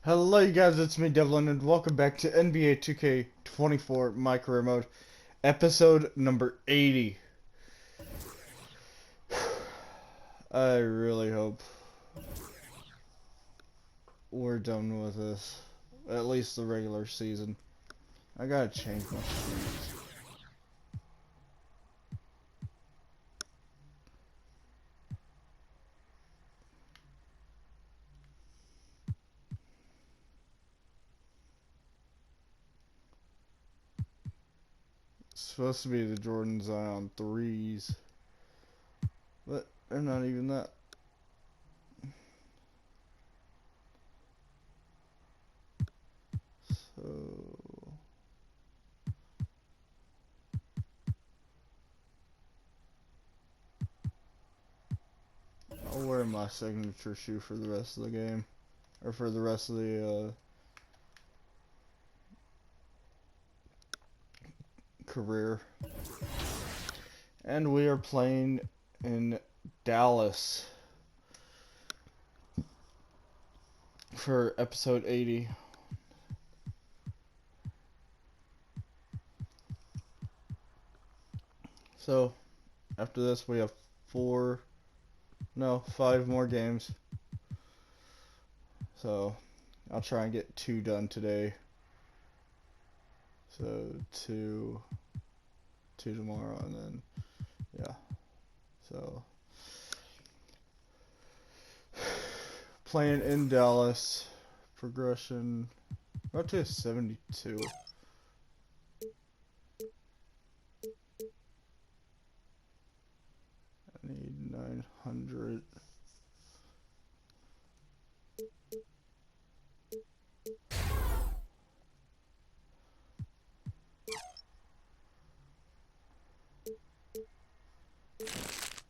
Hello you guys, it's me Devlin and welcome back to NBA 2K24 My Career Mode, episode number 80. I really hope we're done with this, at least the regular season. I gotta change my streaks. It's supposed to be the Jordan Zion threes, but they're not even that. So I'll wear my signature shoe for the rest of the game, or for the rest of the career. And we are playing in Dallas for episode 80. So after this we have 5 more games. So I'll try and get 2 done today. So 2 tomorrow, and then yeah. So playing in Dallas, progression up to 72. I need 900.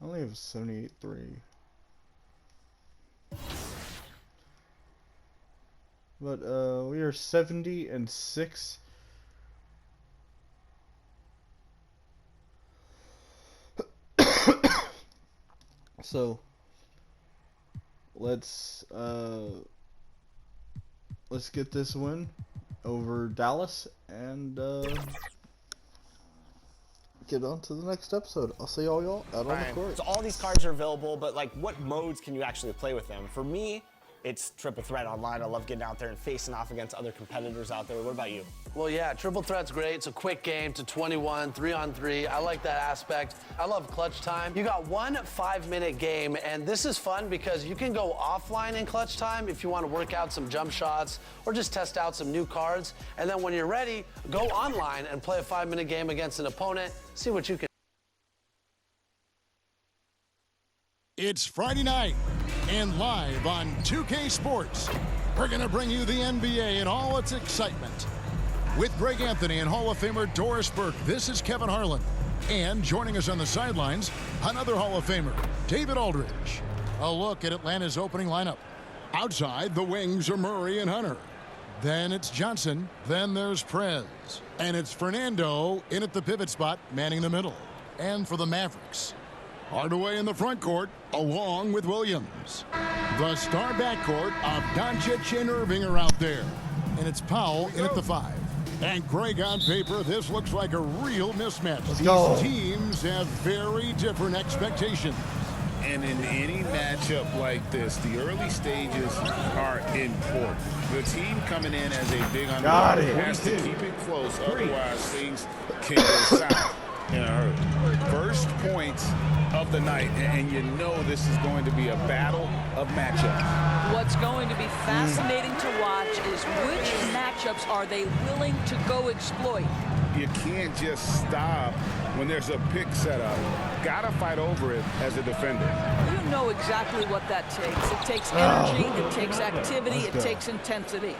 I only have 78.3. But we are 70-6. So let's get this win over Dallas and get on to the next episode. I'll see y'all out on the court. So all these cards are available, but like, what modes can you actually play with them? For me, it's triple threat online. I love getting out there and facing off against other competitors out there. What about you? Well, yeah, triple threat's great. It's a quick game to 21, 3-on-3. I like that aspect. I love clutch time. You got one 5-minute game, and this is fun because you can go offline in clutch time if you want to work out some jump shots or just test out some new cards. And then when you're ready, go online and play a 5-minute game against an opponent. See what you can. It's Friday night, and live on 2K Sports, we're going to bring you the NBA in all its excitement. With Greg Anthony and Hall of Famer Doris Burke, this is Kevin Harlan. And joining us on the sidelines, another Hall of Famer, David Aldridge. A look at Atlanta's opening lineup. Outside, the wings are Murray and Hunter. Then it's Johnson. Then there's Prez. And it's Fernando in at the pivot spot, manning the middle. And for the Mavericks, Hardaway in the front court, along with Williams. The star backcourt of Doncic and Irving are out there. And it's Powell in at the 5. And Greg, on paper, this looks like a real mismatch. These teams have very different expectations. And in any matchup like this, the early stages are important. The team coming in as a big underdog has to keep it close, otherwise things can go south in a hurry. First points of the night, and you know this is going to be a battle of matchups. What's going to be fascinating to watch is which matchups are they willing to go exploit. You can't just stop when there's a pick set up. Gotta fight over it as a defender. You know exactly what that takes. It takes energy, it takes activity, it takes intensity.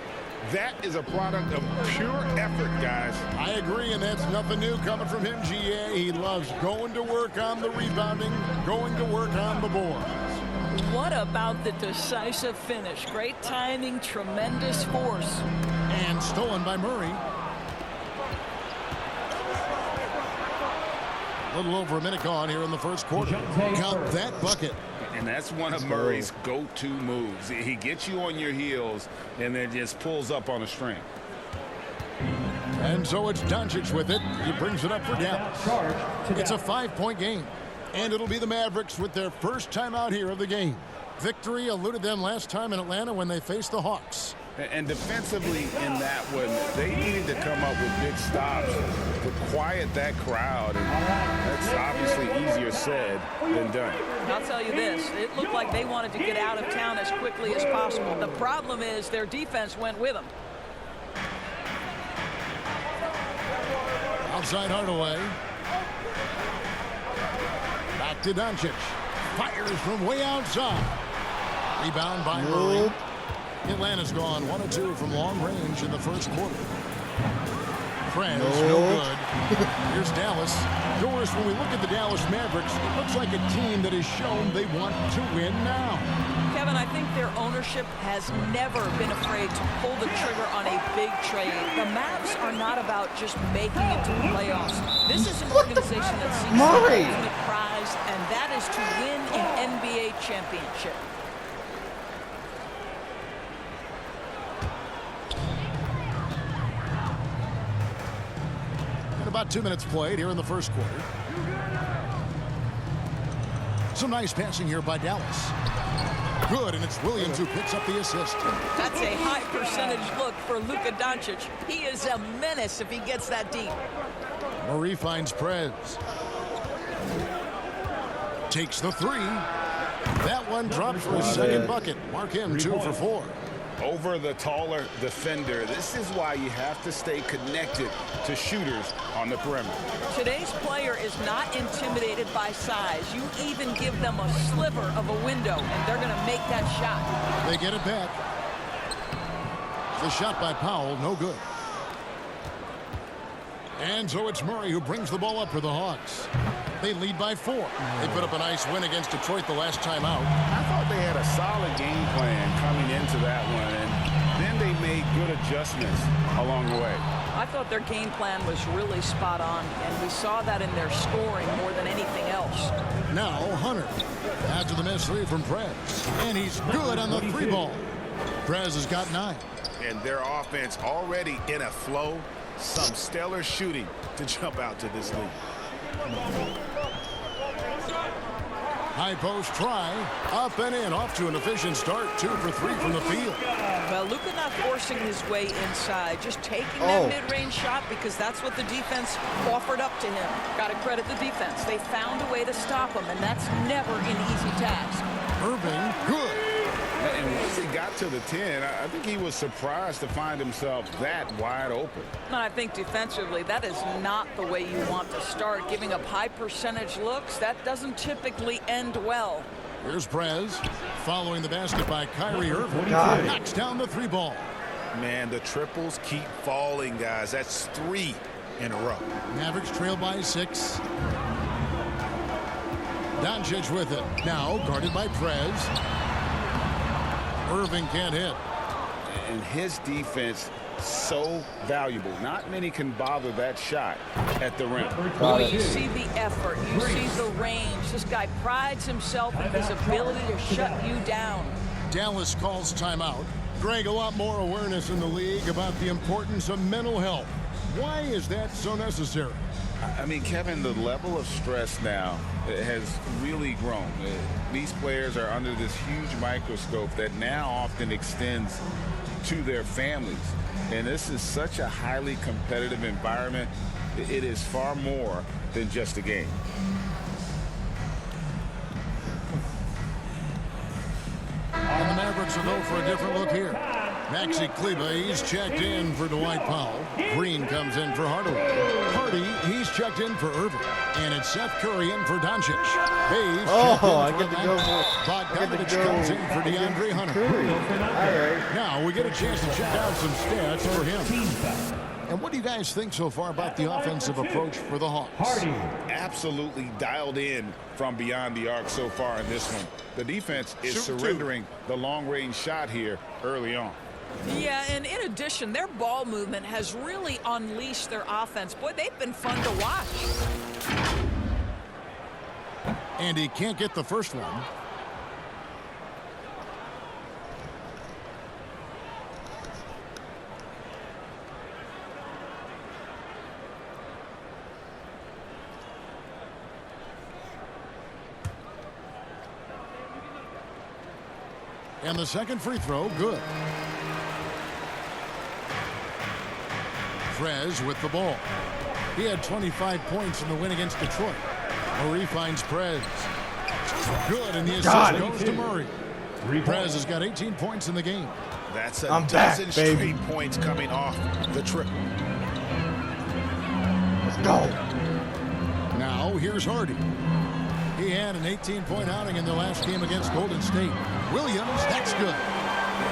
That is a product of pure effort, guys. I agree, and that's nothing new coming from him, GA. He loves going to work on the rebounding, going to work on the boards. What about the decisive finish? Great timing, tremendous force. And stolen by Murray. A little over a minute gone here in the first quarter. Got that bucket. And that's one of Murray's go-to moves. He gets you on your heels and then just pulls up on a string. And so it's Doncic with it. He brings it up for Dallas. It's a 5-point game. And it'll be the Mavericks with their first time out here of the game. Victory eluded them last time in Atlanta when they faced the Hawks. And defensively in that one, they needed to come up with big stops to quiet that crowd. And that's obviously easier said than done. I'll tell you this, it looked like they wanted to get out of town as quickly as possible. The problem is their defense went with them. Outside Hardaway. Back to Doncic. Fires from way outside. Rebound by Murray. Atlanta's gone 1 of 2 from long range in the first quarter. Prez, no good. Here's Dallas. Doris, when we look at the Dallas Mavericks, it looks like a team that has shown they want to win now. Kevin, I think their ownership has never been afraid to pull the trigger on a big trade. The Mavs are not about just making it to the playoffs. This is an organization that seeks the ultimate prize, and that is to win an NBA championship. About 2 minutes played here in the first quarter. Some nice passing here by Dallas. Good, and it's Williams who picks up the assist. That's a high percentage look for Luka Doncic. He is a menace if he gets that deep. Murray finds Prez. Takes the 3. That one dropped for a second bucket. Mark him 2 for 4. Over the taller defender. This is why you have to stay connected to shooters on the perimeter. Today's player is not intimidated by size. You even give them a sliver of a window, and they're going to make that shot. They get it back. The shot by Powell, no good. And so it's Murray who brings the ball up for the Hawks. They lead by 4. They put up a nice win against Detroit the last time out. I thought they had a solid game plan coming into that one, and then they made good adjustments along the way. I thought their game plan was really spot on, and we saw that in their scoring more than anything else. Now Hunter. After the missed 3 from Prez. And he's good on the 3 ball. Prez has got 9. And their offense already in a flow. Some stellar shooting to jump out to this lead. High post try. Up and in. Off to an efficient start. 2 for 3 from the field. Well, Luka not forcing his way inside. Just taking that mid-range shot because that's what the defense offered up to him. Got to credit the defense. They found a way to stop him, and that's never an easy task. Irving, good. And once he got to the 10, I think he was surprised to find himself that wide open. And I think defensively, that is not the way you want to start. Giving up high percentage looks, that doesn't typically end well. Here's Prez. Following the basket by Kyrie Irving. Knocks down the 3 ball. Man, the triples keep falling, guys. That's 3 in a row. Mavericks trail by 6. Doncic with it. Now guarded by Prez. Irving can't hit. And his defense so valuable. Not many can bother that shot at the rim. Well, you see the effort. You see the range. This guy prides himself in his ability to shut you down. Dallas calls timeout. Greg, a lot more awareness in the league about the importance of mental health. Why is that so necessary? I mean, Kevin, the level of stress now has really grown. These players are under this huge microscope that now often extends to their families. And this is such a highly competitive environment. It is far more than just a game. And the Mavericks will go for a different look here. Maxi Kleber, he's checked in for Dwight Powell. Green comes in for Hardaway. Hardy, he's checked in for Irving. And it's Seth Curry in for Doncic. Hayes I get to go for Bogdanovich comes in for DeAndre Hunter. Curry. All right. Now we get a chance to check out some stats for him. And what do you guys think so far about the offensive approach for the Hawks? Absolutely dialed in from beyond the arc so far in this one. The defense is surrendering the long-range shot here early on. Yeah, and in addition, their ball movement has really unleashed their offense. Boy, they've been fun to watch. And he can't get the first one. And the second free throw, good. Prez with the ball. He had 25 points in the win against Detroit. Murray finds Prez. Good, and the assist goes to Murray. Prez has got 18 points in the game. That's a dozen straight points coming off the triple. Let's go. Now, here's Hardy. He had an 18-point outing in the last game against Golden State. Williams, that's good.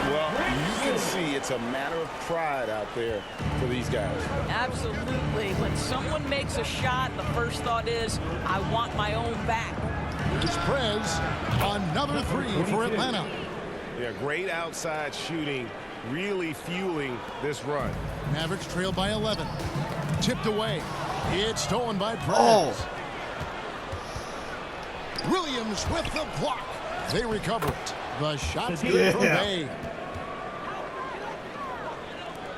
Well, you can see it's a matter of pride out there for these guys. Absolutely. When someone makes a shot, the first thought is, I want my own back. Here's Prez. Another three for Atlanta. Yeah, great outside shooting, really fueling this run. Mavericks trail by 11. Tipped away. It's stolen by Prez. Oh. Williams with the block. They recover it. The shot's good from Bay.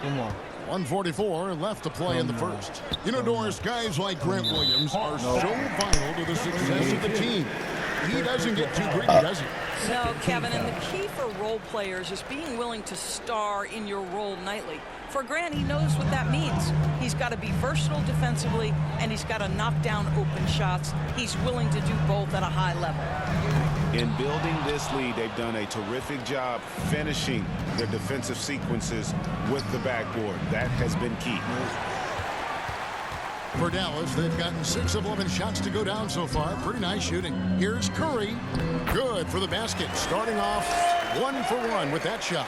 Come on. 1:44 left to play in the first. You know, Doris, guys like Grant Williams are so vital to the success of the team. He doesn't get too greedy, does he? No, Kevin, and the key for role players is being willing to star in your role nightly. For Grant, he knows what that means. He's got to be versatile defensively, and he's got to knock down open shots. He's willing to do both at a high level. In building this lead, they've done a terrific job finishing their defensive sequences with the backboard. That has been key. For Dallas, they've gotten 6 of 11 shots to go down so far. Pretty nice shooting. Here's Curry. Good for the basket. Starting off 1 for 1 with that shot.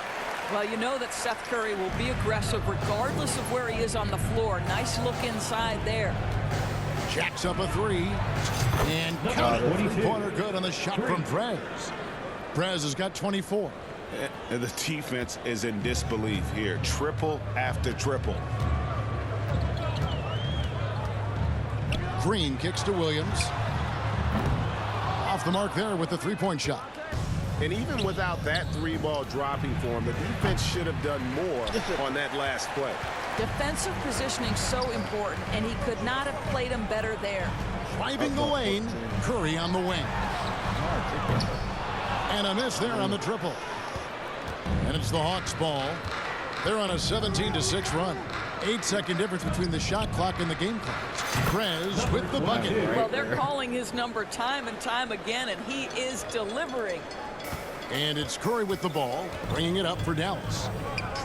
Well, you know that Seth Curry will be aggressive regardless of where he is on the floor. Nice look inside there. Jacks up a three. And counter three-pointer good on the shot from Prez. Prez has got 24. And the defense is in disbelief here. Triple after triple. Green kicks to Williams. Off the mark there with the three-point shot. And even without that three-ball dropping for him, the defense should have done more on that last play. Defensive positioning so important, and he could not have played him better there. Driving the lane, Curry on the wing. And a miss there on the triple. And it's the Hawks ball. They're on a 17-6 run. 8-second difference between the shot clock and the game clock. Prez with the bucket. Well, they're calling his number time and time again, and he is delivering. And it's Curry with the ball, bringing it up for Dallas.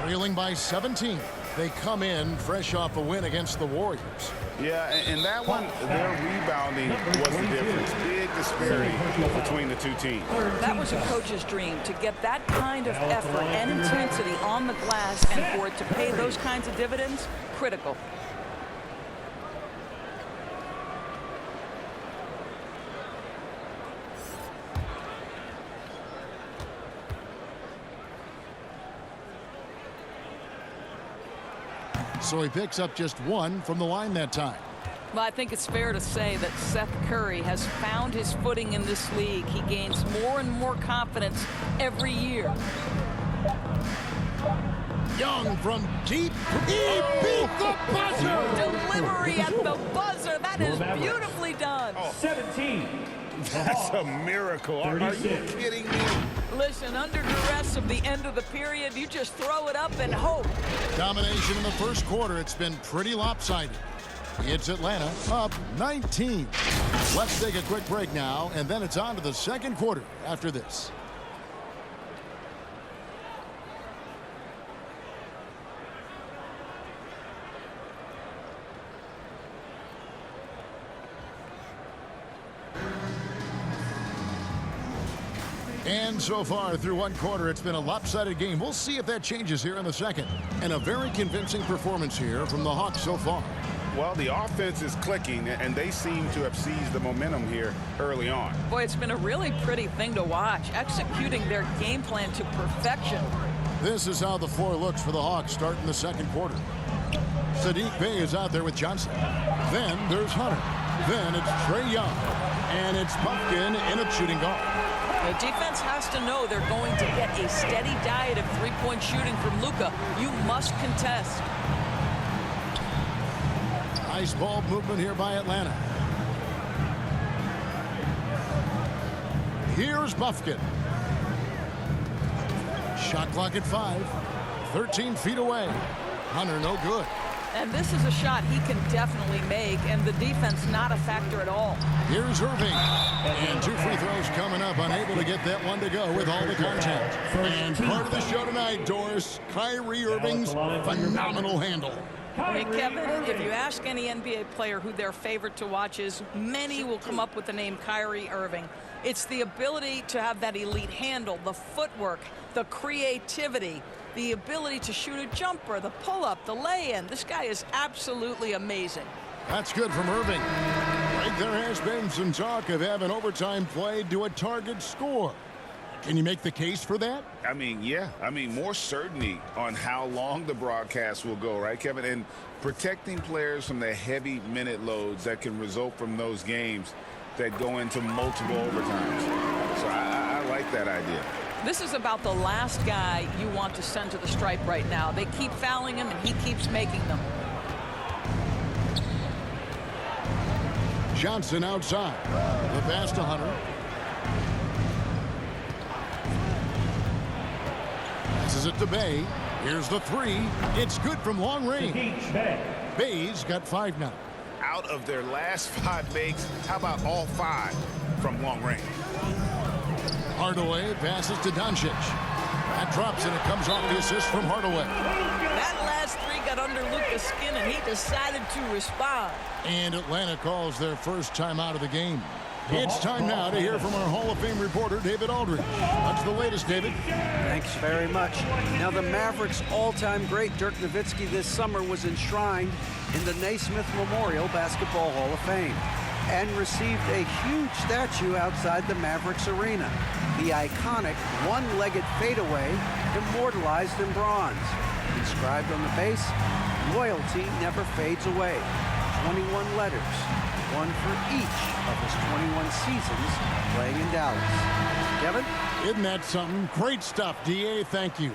Trailing by 17. They come in fresh off a win against the Warriors. Yeah, and that one, their rebounding was the difference. Big disparity between the two teams. That was a coach's dream, to get that kind of effort and intensity on the glass, and for it to pay those kinds of dividends, critical. So he picks up just 1 from the line that time. Well, I think it's fair to say that Seth Curry has found his footing in this league. He gains more and more confidence every year. Young from deep. He beat the buzzer. Delivery at the buzzer. That is beautifully done. 17. That's a miracle. Are you kidding me? Listen, under duress of the end of the period, you just throw it up and hope. Domination in the first quarter. It's been pretty lopsided. It's Atlanta up 19. Let's take a quick break now, and then it's on to the second quarter after this. And so far through one quarter, it's been a lopsided game. We'll see if that changes here in the second. And a very convincing performance here from the Hawks so far. Well, the offense is clicking, and they seem to have seized the momentum here early on. Boy, it's been a really pretty thing to watch, executing their game plan to perfection. This is how the floor looks for the Hawks starting the second quarter. Saddiq Bey is out there with Johnson. Then there's Hunter. Then it's Trae Young. And it's Pumpkin in at shooting guard. The defense has to know they're going to get a steady diet of three-point shooting from Luka. You must contest. Nice ball movement here by Atlanta. Here's Buffkin. Shot clock at 5. 13 feet away. Hunter, no good. And this is a shot he can definitely make, and the defense not a factor at all. Here's Irving. And 2 free throws coming up, unable to get that one to go with all the contact. And part of the show tonight, Doris, Kyrie Irving's phenomenal handle. Hey, Kevin, if you ask any NBA player who their favorite to watch is, many will come up with the name Kyrie Irving. It's the ability to have that elite handle, the footwork, the creativity, the ability to shoot a jumper, the pull-up, the lay-in. This guy is absolutely amazing. That's good from Irving. Right, there has been some talk of having overtime played to a target score. Can you make the case for that? I mean, yeah. I mean, more certainty on how long the broadcast will go, right, Kevin? And protecting players from the heavy minute loads that can result from those games that go into multiple overtimes. So I like that idea. This is about the last guy you want to send to the stripe right now. They keep fouling him, and he keeps making them. Johnson outside. The pass to Hunter. Passes it to Bay. Here's the three. It's good from long range. Bay's got 5 now. Out of their last 5 makes, how about all 5 from long range? Hardaway passes to Doncic. That drops, and it comes off the assist from Hardaway. That last 3 got under Luka's skin, and he decided to respond. And Atlanta calls their first time out of the game. It's time now to hear from our Hall of Fame reporter, David Aldridge. What's the latest, David? Thanks very much. Now, the Mavericks' all-time great Dirk Nowitzki this summer was enshrined in the Naismith Memorial Basketball Hall of Fame and received a huge statue outside the Mavericks arena. The iconic one-legged fadeaway immortalized in bronze. Inscribed on the base, loyalty never fades away. 21 letters, one for each of his 21 seasons playing in Dallas. Kevin? Isn't that something? Great stuff, D.A. Thank you.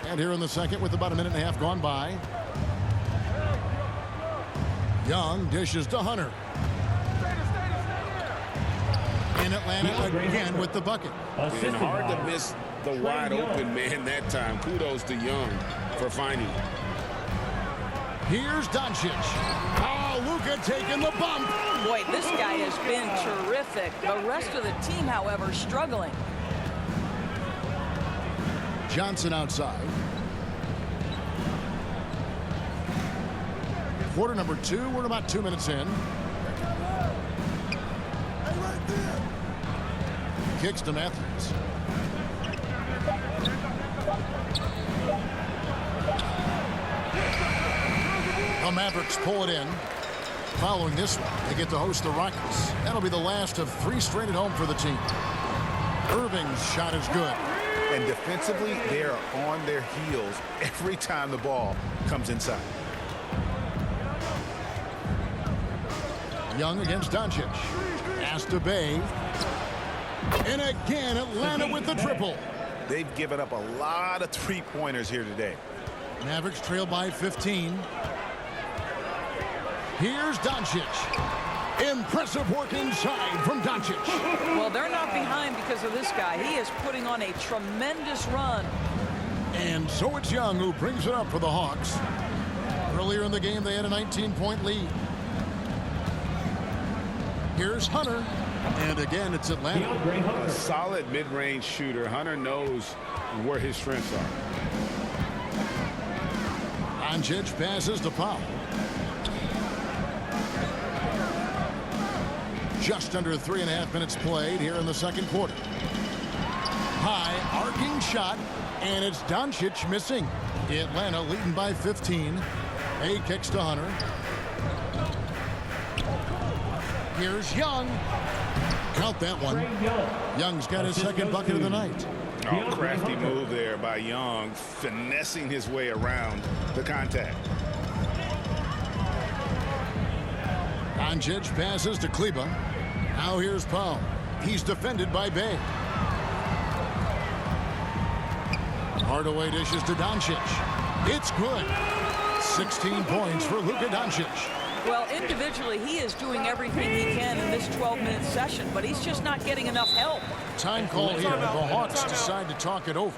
And here in the second with about a minute and a half gone by. Young dishes to Hunter. In Atlanta again with the bucket. And hard to miss the wide open man that time. Kudos to Young for finding it. Here's Doncic. Oh, Luka taking the bump. Boy, this guy has been terrific. The rest of the team, however, struggling. Johnson outside. Quarter number 2. We're about 2 minutes in. Kicks to Matthews. The Mavericks pull it in. Following this one, they get to host the Rockets. That'll be the last of 3 straight at home for the team. Irving's shot is good. And defensively, they are on their heels every time the ball comes inside. Young against Doncic. Pass to Bay. And again, Atlanta with the triple. They've given up a lot of three-pointers here today. Mavericks trail by 15. Here's Doncic. Impressive work inside from Doncic. Well, they're not behind because of this guy. He is putting on a tremendous run. And so it's Young who brings it up for the Hawks. Earlier in the game, they had a 19-point lead. Here's Hunter. And again, it's Atlanta. A solid mid-range shooter. Hunter knows where his strengths are. Doncic passes to Powell. Just under 3.5 minutes played here in the second quarter. High arcing shot, and it's Doncic missing. Atlanta leading by 15. A kicks to Hunter. Here's Young. Count that one. Young's got his second bucket of the night. Oh, crafty move there by Young, finessing his way around the contact. Doncic passes to Kleba. Now here's Powell. He's defended by Bay. Hardaway dishes to Doncic. It's good. 16 points for Luka Doncic. Well, individually, he is doing everything he can in this 12-minute session, but he's just not getting enough help. Time call here. The Hawks decide to talk it over.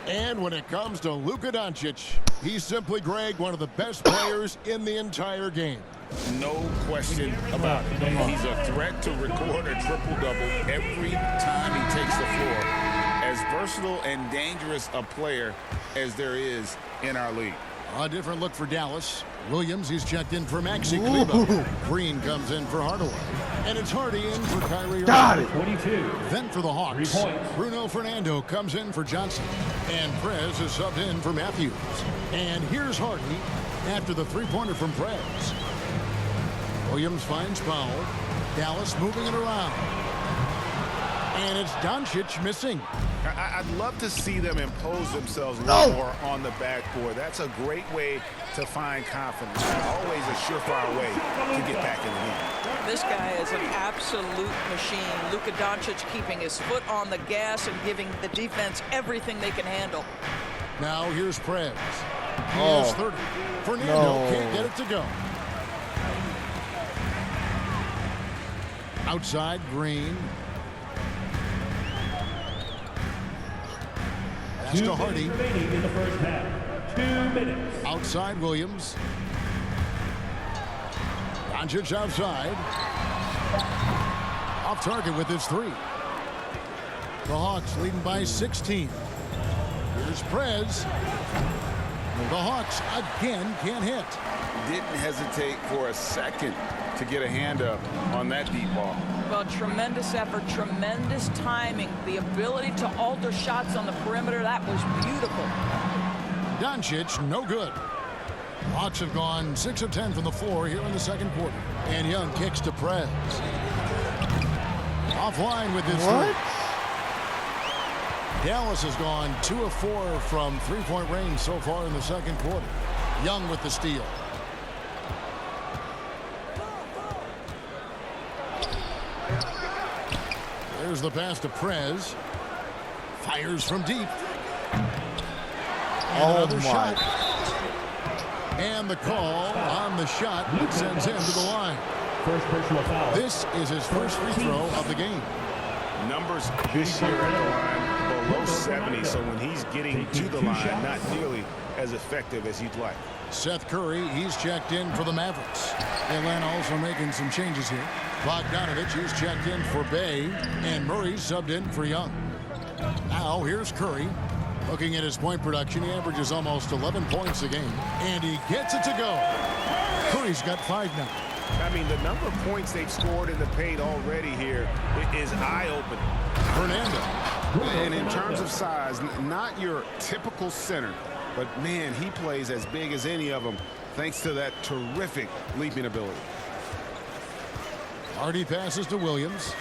And when it comes to Luka Doncic, he's simply, Greg, one of the best players in the entire game. No question about it. He's a threat to record a triple-double every time he takes the floor. As versatile and dangerous a player as there is in our league. A different look for Dallas. Williams, he's checked in for Maxi Kleber. Green comes in for Hardaway. And it's Hardy in for Kyrie. Got it. 22. Then for the Hawks, Bruno Fernando comes in for Johnson. And Prez is subbed in for Matthews. And here's Hardy after the three-pointer from Prez. Williams finds Powell. Dallas moving it around. And it's Doncic missing. I'd love to see them impose themselves more on the backboard. That's a great way to find confidence. Always a surefire way to get back in the game. This guy is an absolute machine. Luka Doncic keeping his foot on the gas and giving the defense everything they can handle. Now here's Prez. He has 30. Fernando can't get it to go. Outside, Green. Pass to Hardy. Remaining in the first half. 2 minutes. Outside, Williams. Doncic outside. Off target with his three. The Hawks leading by 16. Here's Prez. The Hawks again can't hit. Didn't hesitate for a second to get a hand up on that deep ball. Well, tremendous effort, tremendous timing. The ability to alter shots on the perimeter, that was beautiful. Doncic, no good. Hawks have gone 6 of 10 from the floor here in the second quarter. And Young kicks to Prez. Offline with his three. Dallas has gone 2 of 4 from three-point range so far in the second quarter. Young with the steal. There's the pass to Prez. Fires from deep. And another shot. And the call on the shot that sends him to the line. First personal foul. This is his first free throw of the game. Numbers this year at the line below 70, so when he's getting to the line, not nearly as effective as you'd like. Seth Curry, he's checked in for the Mavericks. Atlanta also making some changes here. Bogdanovich, he's checked in for Bay, and Murray subbed in for Young. Now here's Curry. Looking at his point production, he averages almost 11 points a game, and he gets it to go. Curry's got 5 now. I mean, the number of points they've scored in the paint already here is eye-opening. Fernando. And in terms of size, not your typical center, but man, he plays as big as any of them thanks to that terrific leaping ability. Hardy passes to Williams.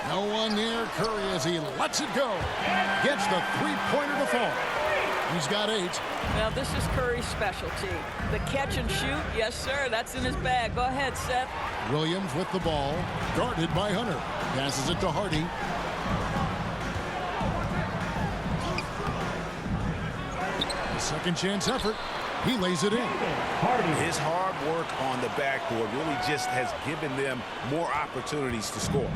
No one near Curry as he lets it go. Gets the three-pointer to fall. He's got 8. Now, this is Curry's specialty. The catch and shoot, yes, sir, that's in his bag. Go ahead, Seth. Williams with the ball, guarded by Hunter. Passes it to Hardy. A second chance effort. He lays it in. His hard work on the backboard really just has given them more opportunities to score.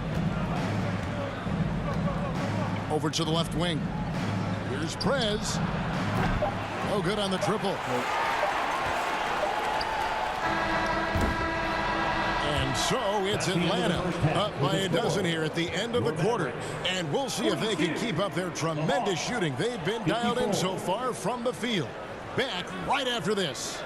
Over to the left wing. Here's Prez. No good on the triple. And so it's Atlanta up by a dozen here at the end of the quarter. And we'll see if they can keep up their tremendous shooting. They've been dialed in so far from the field. Back right after this.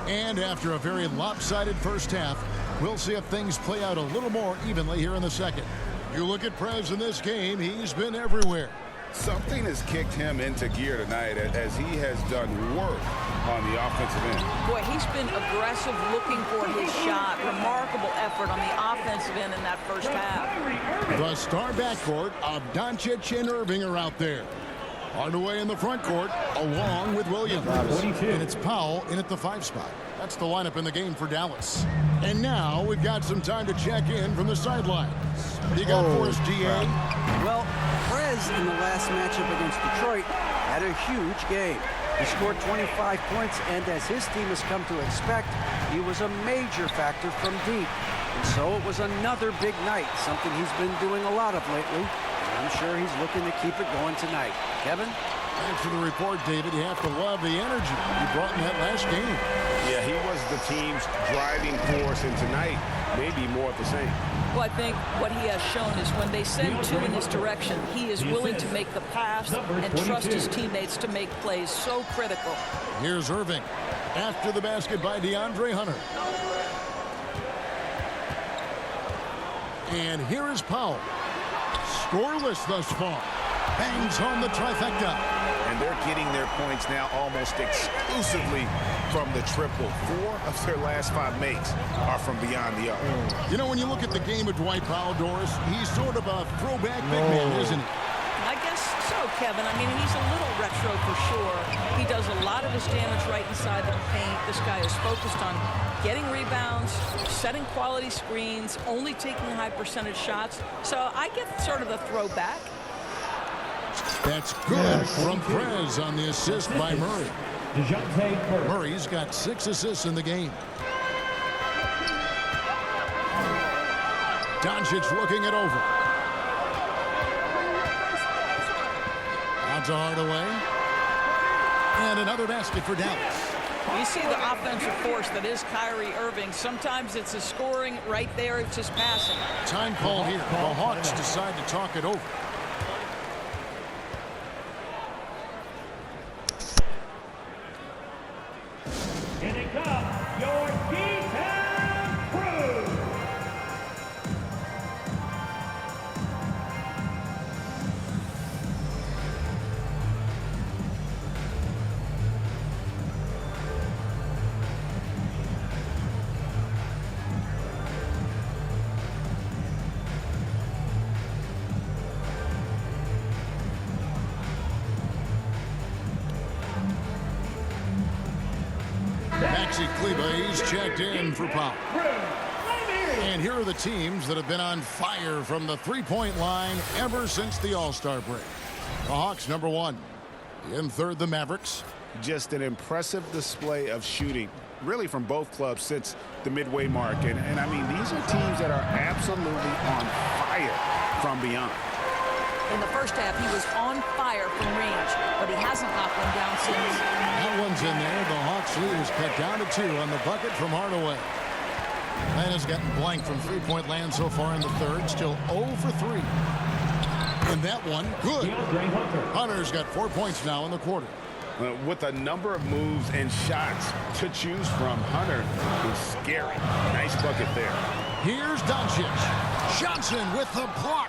And after a very lopsided first half, we'll see if things play out a little more evenly here in the second. You look at Prez in this game, he's been everywhere. Something has kicked him into gear tonight as he has done work on the offensive end. Boy, he's been aggressive looking for his shot. Remarkable effort on the offensive end in that first half. The star backcourt of Doncic and Irving are out there. Hardaway in the front court, along with Williams. And it's Powell in at the 5 spot. That's the lineup in the game for Dallas. And now we've got some time to check in from the sidelines. You got for us, DA? Well, Prez in the last matchup against Detroit had a huge game. He scored 25 points, and as his team has come to expect, he was a major factor from deep. And so it was another big night, something he's been doing a lot of lately. I'm sure he's looking to keep it going tonight. Kevin? Thanks for the report, David. You have to love the energy he brought in that last game. Yeah, he was the team's driving force, and tonight, maybe more of the same. Well, I think what he has shown is when they send two in his direction, he is willing to make the pass and trust his teammates to make plays so critical. Here's Irving. After the basket by DeAndre Hunter. And here is Powell. Scoreless thus far. Bangs home the trifecta. And they're getting their points now almost exclusively from the triple. 4 of their last 5 makes are from beyond the arc. You know, when you look at the game of Dwight Powell, Doris, he's sort of a throwback big man, isn't he? I guess so, Kevin. I mean, he's a little retro for sure. He does a lot of his damage right inside the paint. This guy is focused on getting rebounds, setting quality screens, only taking high percentage shots. So I get sort of the throwback. That's good from Prez on the assist by Murray. DeJounte Murray. Murray's got 6 assists in the game. Doncic looking it over. Out to Hardaway. And another basket for Dallas. You see the offensive force that is Kyrie Irving. Sometimes it's his scoring right there. It's his passing. Time call here. The Hawks decide to talk it over. Here they come, your D-Town crew. Maxi Kleber, he's checked in for Powell. And here are the teams that have been on fire from the three-point line ever since the All-Star break. The Hawks, number 1. In third, the Mavericks. Just an impressive display of shooting, really from both clubs since the midway mark. And I mean, these are teams that are absolutely on fire from beyond. In the first half, he was on fire from range, but he hasn't knocked one down since. That one's in there. The Hawks lead is cut down to 2 on the bucket from Hardaway. Man has gotten blank from three-point land so far in the third. Still 0 for 3. And that one, good. Hunter's got 4 points now in the quarter. With a number of moves and shots to choose from, Hunter is scary. Nice bucket there. Here's Doncic. Johnson with the block.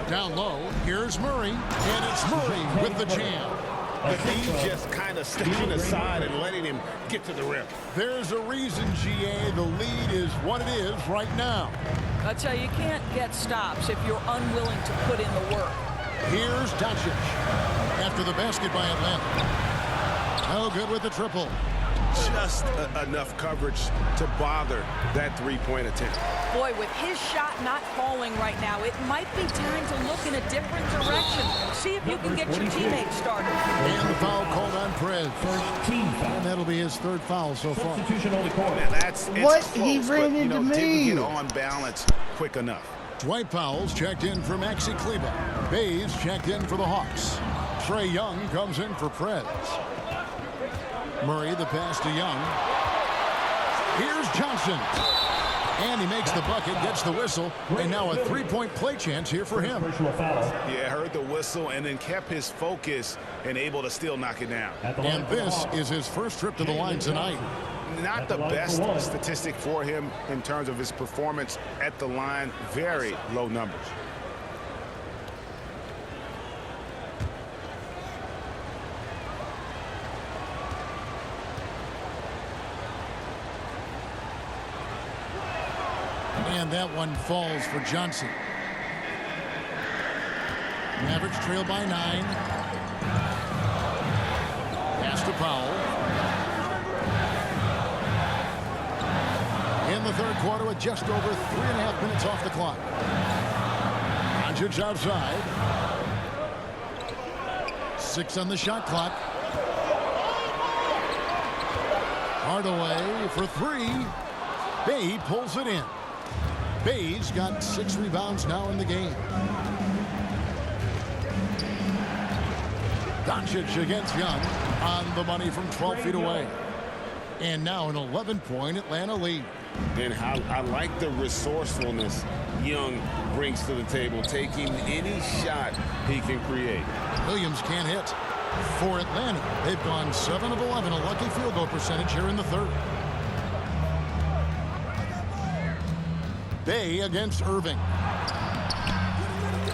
Down low, here's Murray, and it's Murray with the jam. But he's just kind of stepping aside and letting him get to the rim. There's a reason, GA, the lead is what it is right now. I tell you, you can't get stops if you're unwilling to put in the work. Here's Doncic after the basket by Atlanta. No good with the triple. Just enough coverage to bother that three-point attempt. Boy, with his shot not falling right now, it might be time to look in a different direction. See if you can get your teammates started. And the foul called on Prez. First team foul. And that'll be his 3rd foul so far. Substitution on the court. Now that's What? close, He ran but, into didn't me. get on balance quick enough. Dwight Powell's checked in for Maxi Kleber. Bays checked in for the Hawks. Trae Young comes in for Prez. Murray the pass to Young. Here's Johnson. And he makes the bucket, gets the whistle, and now a three-point play chance here for him. Yeah, heard the whistle and then kept his focus and able to still knock it down. And this is his first trip to the line tonight. Not the best statistic for him in terms of his performance at the line. Very low numbers. And that one falls for Johnson. Mavericks trail by 9. Pass to Powell. In the third quarter with just over 3.5 minutes off the clock. Doncic outside. 6 on the shot clock. Hardaway for 3. Bey pulls it in. Bey's got 6 rebounds now in the game. Doncic against Young on the money from 12 feet away. And now an 11-point Atlanta lead. And I like the resourcefulness Young brings to the table, taking any shot he can create. Williams can't hit. For Atlanta, they've gone 7 of 11, a lucky field goal percentage here in the third. Bey against Irving.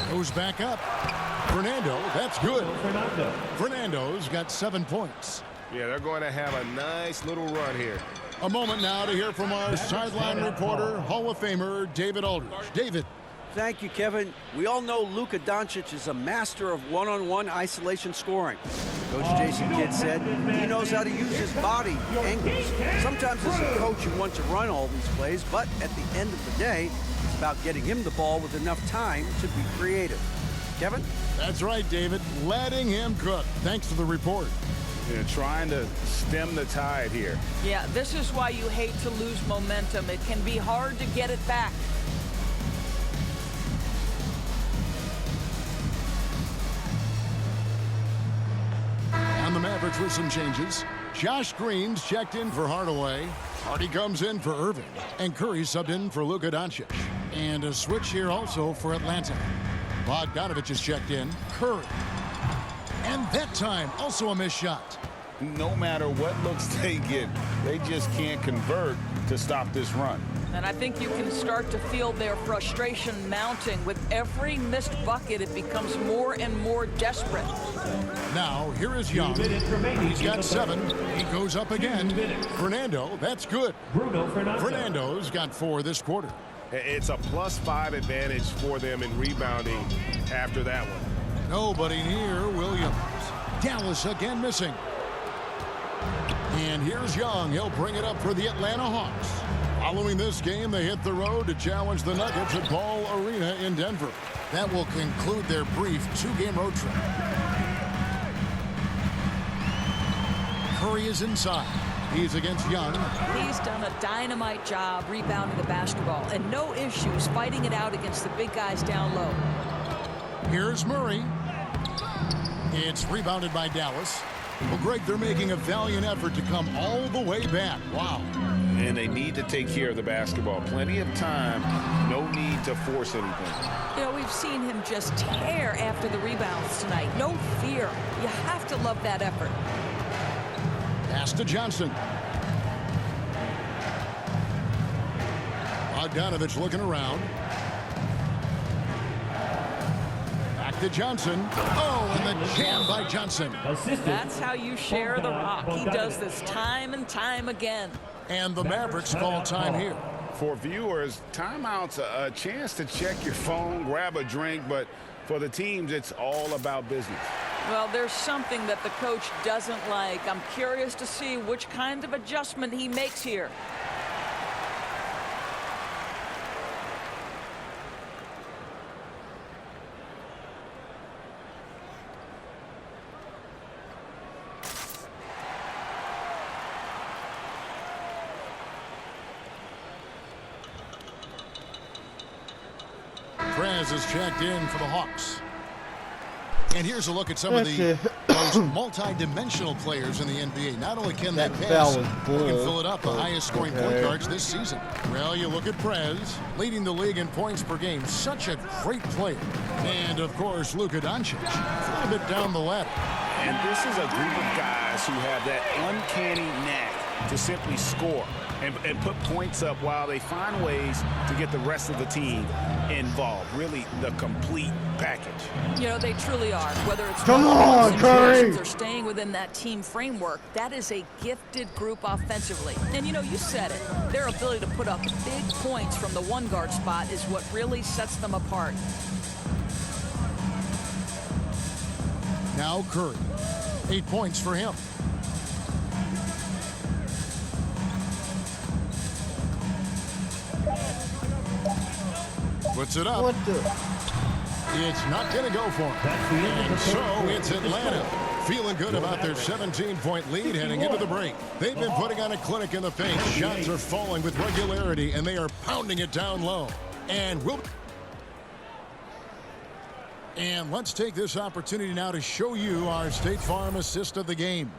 Goes back up. Fernando, that's good. Fernando's got 7 points. Yeah, they're going to have a nice little run here. A moment now to hear from our sideline reporter, Hall of Famer David Aldridge. David. Thank you, Kevin. We all know Luka Doncic is a master of one-on-one isolation scoring. Coach Jason Kidd said he knows how to use his body, angles. Sometimes as a coach you want to run all these plays, but at the end of the day, it's about getting him the ball with enough time to be creative. Kevin? That's right, David. Letting him cook. Thanks for the report. Yeah, trying to stem the tide here. Yeah, this is why you hate to lose momentum. It can be hard to get it back. On the Mavericks with some changes. Josh Green's checked in for Hardaway. Hardy comes in for Irving. And Curry subbed in for Luka Doncic. And a switch here also for Atlanta. Bogdanovich is checked in. Curry. And that time, also a missed shot. No matter what looks they get, they just can't convert to stop this run. And I think you can start to feel their frustration mounting. With every missed bucket, it becomes more and more desperate. Now, here is Young. He's got 7. He goes up again. Fernando, that's good. Fernando's got 4 this quarter. It's a +5 advantage for them in rebounding after that one. Nobody near Williams. Dallas again missing. And here's Young. He'll bring it up for the Atlanta Hawks. Following this game, they hit the road to challenge the Nuggets at Ball Arena in Denver. That will conclude their brief 2-game road trip. Curry is inside. He's against Young. He's done a dynamite job rebounding the basketball and no issues fighting it out against the big guys down low. Here's Murray. It's rebounded by Dallas. Well, Greg, they're making a valiant effort to come all the way back. Wow. And they need to take care of the basketball. Plenty of time. No need to force anything. You know, we've seen him just tear after the rebounds tonight. No fear. You have to love that effort. Pass to Johnson. Bogdanovich looking around. Back to Johnson. Oh, and the jam by Johnson. That's how you share the rock. He does this time and time again. And the Mavericks call time here. For viewers, timeout's a chance to check your phone, grab a drink, but for the teams, it's all about business. Well, there's something that the coach doesn't like. I'm curious to see which kind of adjustment he makes here. Trez is checked in for the Hawks. And here's a look at some of the most multi-dimensional players in the NBA. Not only can they That pass, foul was they can bull. fill it up, the highest scoring point guards this season. Well, you look at Prez, leading the league in points per game. Such a great player. And, of course, Luka Doncic, a little bit down the ladder. And this is a group of guys who have that uncanny knack to simply score and put points up while they find ways to get the rest of the team involved. Really the complete package. You know, they truly are. Whether it's Come on, Curry! or staying within that team framework, that is a gifted group offensively. And you know, you said it. Their ability to put up big points from the one guard spot is what really sets them apart. Now Curry, 8 points for him. Puts it up. What the? It's not going to go for him. And so it's Atlanta feeling good about their 17-point lead heading into the break. They've been putting on a clinic in the paint. Shots are falling with regularity, and they are pounding it down low. And let's take this opportunity now to show you our State Farm assist of the game.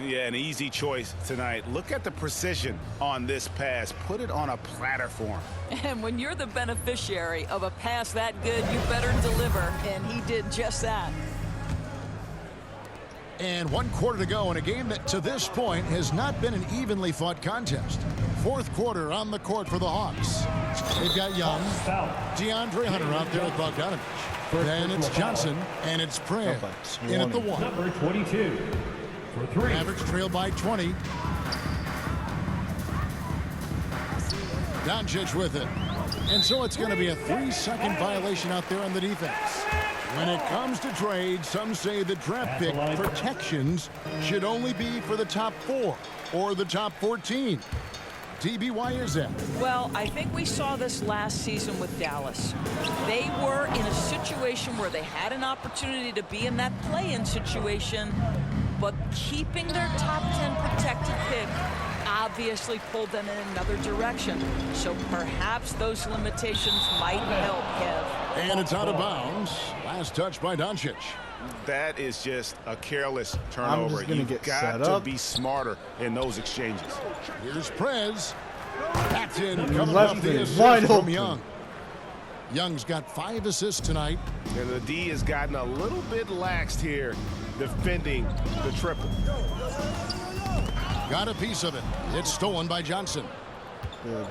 Yeah, an easy choice tonight. Look at the precision on this pass. Put it on a platter for him. And when you're the beneficiary of a pass that good, you better deliver. And he did just that. And 1 quarter to go in a game that to this point has not been an evenly fought contest. 4th quarter on the court for the Hawks. They've got Young, DeAndre Hunter out there with Bogdanovich. Then it's Johnson and it's Prez in at the 1. Number 22 for 3. Mavericks trail by 20. Doncic with it. And so it's going to be a 3-second violation out there on the defense. When it comes to trade, some say the draft pick protections should only be for the top 4 or the top 14. TB, why is that? Well, I think we saw this last season with Dallas. They were in a situation where they had an opportunity to be in that play-in situation, but keeping their top 10 protected pick obviously pulled them in another direction. So perhaps those limitations might help, Kev. And it's out of bounds. Last touch by Doncic. That is just a careless turnover. You've got to be smarter in those exchanges. Here's Prez. Paxton coming Left up the assist wide from open. Young. Young's got 5 assists tonight. And the D has gotten a little bit laxed here defending the triple. Got a piece of it. It's stolen by Johnson. Good.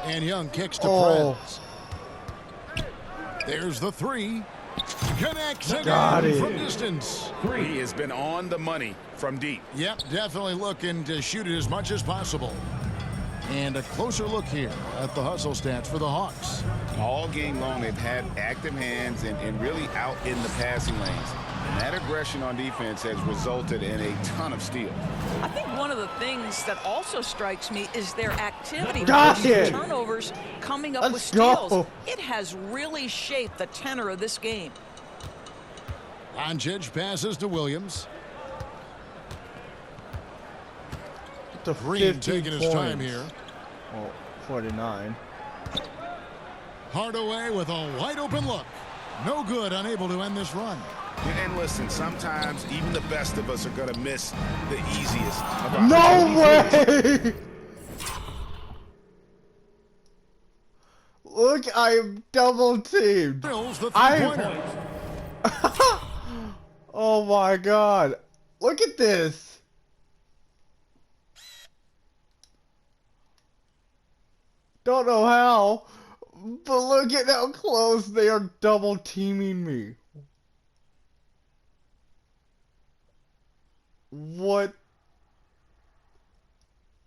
And Young kicks to Prez. There's the 3. Connects again from distance. He has been on the money from deep. Yep, definitely looking to shoot it as much as possible. And a closer look here at the hustle stats for the Hawks. All game long, they've had active hands and really out in the passing lanes. And that aggression on defense has resulted in a ton of steals. I think one of the things that also strikes me is their activity. Got it. Turnovers coming up Let's with steals. go. It has really shaped the tenor of this game. Doncic passes to Williams. The Green taking his time here. Well, 49. Hardaway with a wide open look. No good, unable to end this run. And listen, sometimes even the best of us are going to miss the easiest of No way! Look, I'm double teamed. Drills the three-pointer. Oh my god. Look at this. Don't know how, but look at how close they are double teaming me. What?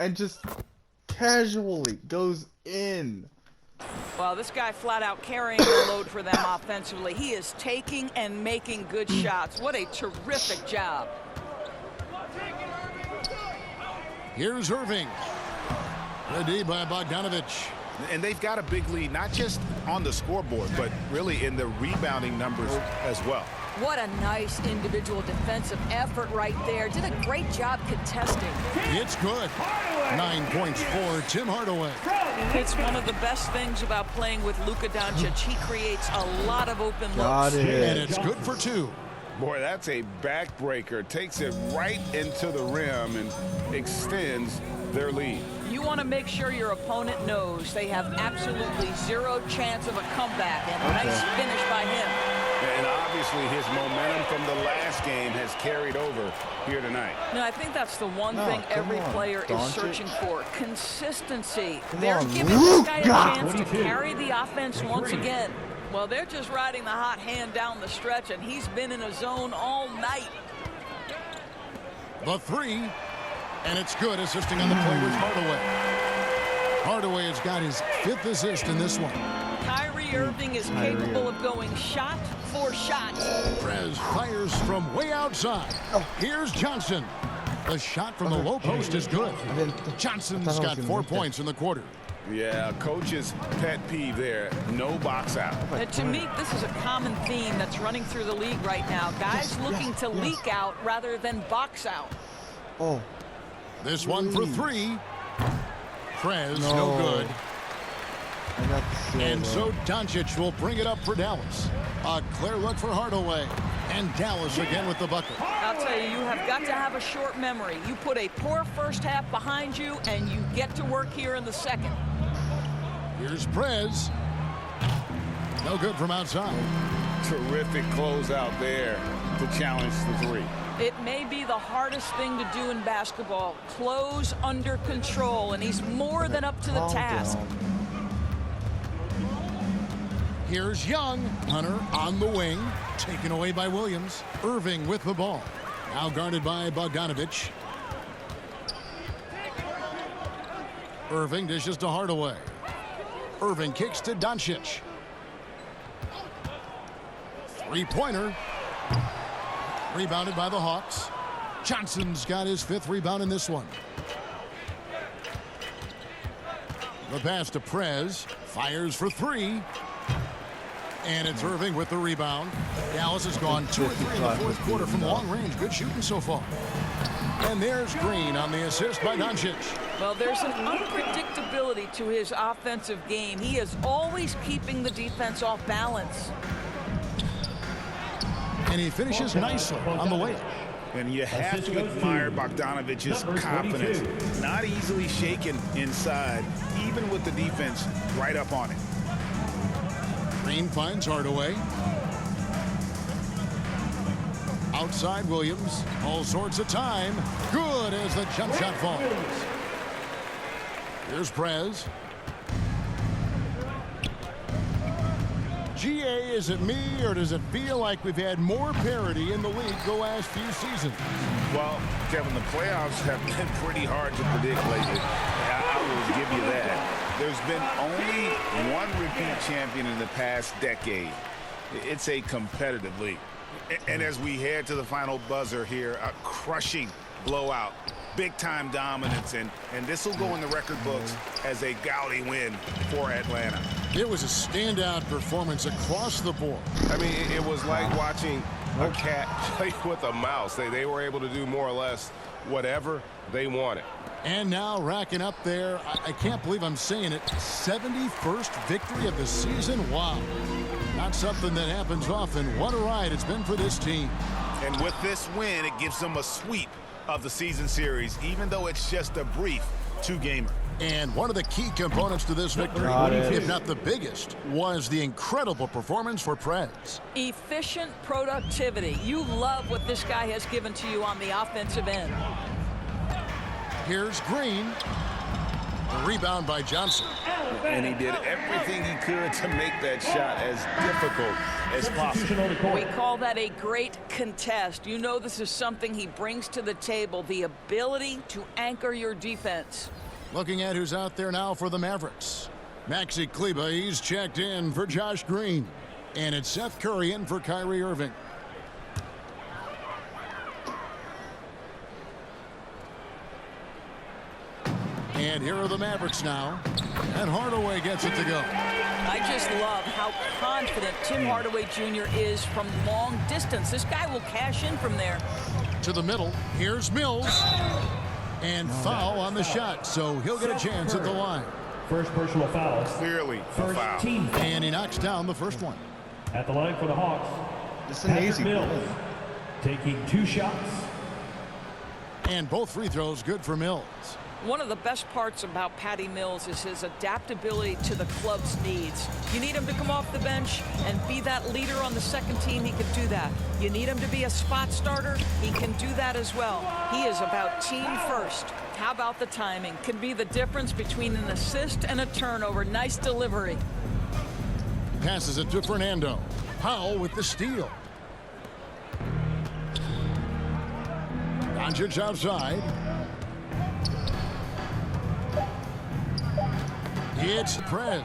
And just casually goes in. Well, this guy flat out carrying the load for them offensively. He is taking and making good shots. What a terrific job. Here's Irving. The D by Bogdanovich. And they've got a big lead, not just on the scoreboard, but really in the rebounding numbers as well. What a nice individual defensive effort right there. Did a great job contesting. It's good. 9 points for Tim Hardaway. It's one of the best things about playing with Luka Doncic. He creates a lot of open Got looks. it. And it's good for 2. Boy, that's a backbreaker. Takes it right into the rim and extends their lead. You want to make sure your opponent knows they have absolutely zero chance of a comeback. And a nice finish by him. And obviously his momentum from the last game has carried over here tonight. No, I think that's the one thing every player is searching for. Consistency. They're on, giving this guy a Luka. chance to carry the offense once again. Well, they're just riding the hot hand down the stretch, and he's been in a zone all night. The 3, and it's good. Assisting on the play was Hardaway. Hardaway has got his 5th assist in this one. Kyrie Irving is capable of going shot for shot. Prez fires from way outside. Here's Johnson. The shot from the low post is good. Johnson's got 4 points in the quarter. Yeah, coach's pet peeve there. No box out. To me, this is a common theme that's running through the league right now. Guys looking to leak out rather than box out. Oh. This one for 3. Prez, no good. And so Doncic will bring it up for Dallas. A clear look for Hardaway. And Dallas again with the bucket. I'll tell you, you have got to have a short memory. You put a poor first half behind you, and you get to work here in the second. Here's Prez. No good from outside. Terrific closeout there to challenge the 3. It may be the hardest thing to do in basketball. Close under control, and he's more than up to the task. Here's Young. Hunter on the wing. Taken away by Williams. Irving with the ball. Now guarded by Bogdanovich. Irving dishes to Hardaway. Irving kicks to Doncic. 3-pointer. Rebounded by the Hawks. Johnson's got his 5th rebound in this one. The pass to Prez. Fires for 3. And it's Irving with the rebound. Dallas has gone 2 or 3 in the 4th quarter from long range. Good shooting so far. And there's Green on the assist by Doncic. Well, there's an unpredictability to his offensive game. He is always keeping the defense off balance. And he finishes nicely on the layup. And you have to admire Bogdanovich's confidence. Not easily shaken inside, even with the defense right up on it. Green finds Hardaway. Outside Williams. All sorts of time. Good as the jump shot falls. Here's Prez. GA, is it me, or does it feel like we've had more parity in the league the last few seasons? Well, Kevin, the playoffs have been pretty hard to predict lately. I will give you that. There's been only one repeat champion in the past decade. It's a competitive league. And as we head to the final buzzer here, a crushing blowout, big-time dominance, and this will go in the record books as a gaudy win for Atlanta. It was a standout performance across the board. I mean, it was like watching a cat play with a mouse. They were able to do more or less whatever they wanted. And now racking up there, I can't believe I'm saying it, 71st victory of the season. Wow. Not something that happens often. What a ride it's been for this team. And with this win, it gives them a sweep of the season series, even though it's just a brief 2-gamer. And one of the key components to this victory, if not the biggest, was the incredible performance for Prez. Efficient productivity. You love what this guy has given to you on the offensive end. Here's Green. The rebound by Johnson. And he did everything he could to make that shot as difficult as possible. We call that a great contest. You know this is something he brings to the table, the ability to anchor your defense. Looking at who's out there now for the Mavericks. Maxi Kleber, he's checked in for Josh Green. And it's Seth Curry in for Kyrie Irving. And here are the Mavericks now. And Hardaway gets it to go. I just love how confident Tim Hardaway Jr. is from long distance. This guy will cash in from there. To the middle. Here's Mills. And foul on the shot, so he'll get a chance at the line. First personal foul. Clearly a First foul. team foul. And he knocks down the first one. At the line for the Hawks. It's an Patrick easy Mills, play. taking 2 shots. And both free throws good for Mills. One of the best parts about Patty Mills is his adaptability to the club's needs. You need him to come off the bench and be that leader on the second team, he can do that. You need him to be a spot starter, he can do that as well. He is about team first. How about the timing? Can be the difference between an assist and a turnover. Nice delivery. Passes it to Fernando. Powell with the steal. Doncic outside. It's Prez.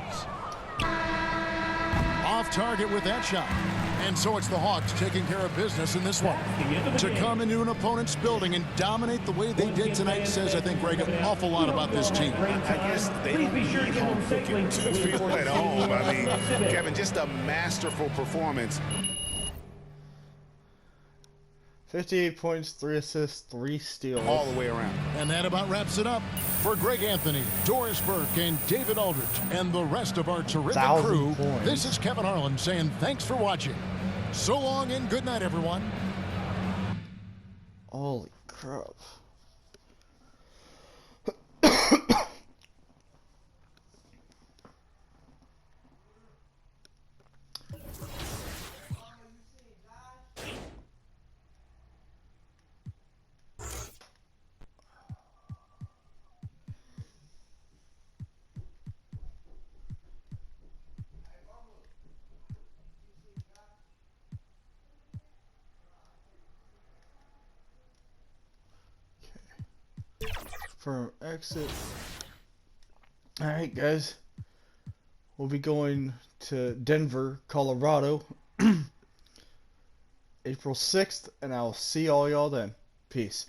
Off target with that shot. And so it's the Hawks taking care of business in this one. To come into an opponent's building and dominate the way they did tonight says, I think, Greg, an awful lot about this team. I guess they don't need home cooking to feel at home. I mean, Kevin, just a masterful performance. 58 points, 3 assists, 3 steals. All the way around. And that about wraps it up. For Greg Anthony, Doris Burke, and David Aldridge, and the rest of our terrific 1,000 crew, points. this is Kevin Harlan saying thanks for watching. So long and good night, everyone. Holy crap. From exit. Alright, guys. We'll be going to Denver, Colorado, April 6th, and I'll see all y'all then. Peace.